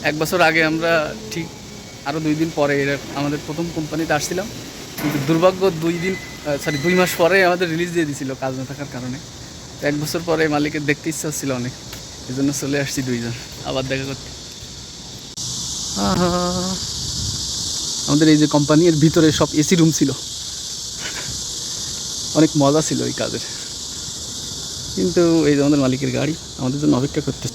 এক বছর আগে আমরা ঠিক আরও 2 দিন পরে আমাদের প্রথম কোম্পানিতে আসছিলাম, কিন্তু দুর্ভাগ্য 2 মাস পরে আমাদের রিলিজ দিয়ে দিয়েছিল কাজ না থাকার কারণে। তো 1 বছর পরে মালিকের দেখতে ইচ্ছা হচ্ছিল অনেক, এই জন্য চলে আসছি 2 জন আবার দেখা করতে। আহা, আমাদের এই যে কোম্পানির ভিতরে সব এসি রুম ছিল, অনেক মজা ছিল এই কাজের। কিন্তু এই যে আমাদের মালিকের গাড়ি আমাদের জন্য অপেক্ষা করতে।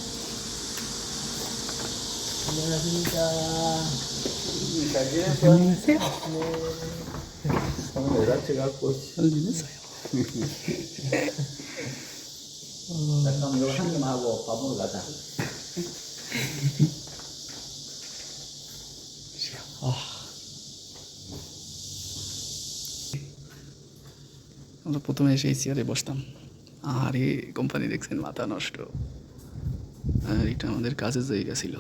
আমরা প্রথমে এসে এই চেয়ারে বসতাম, আর এই কোম্পানি দেখছেন মাথা নষ্ট। আর এটা আমাদের কাজের জায়গা ছিল।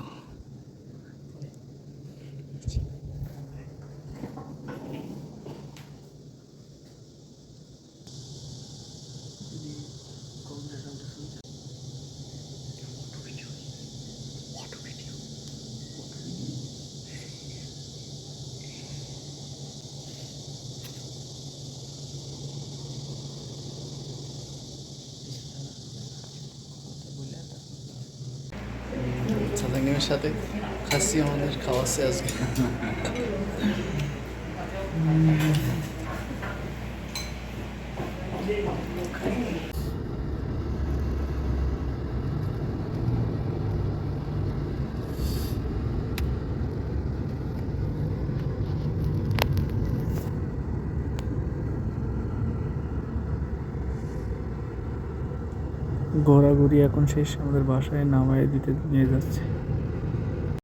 সালাঙ্গের সাথে খাসি আমাদের খাওয়াচ্ছে আজকে। ঘোরাঘুরি এখন শেষ, আমাদের বাসায় নামায় দিতে নিয়ে যাচ্ছে।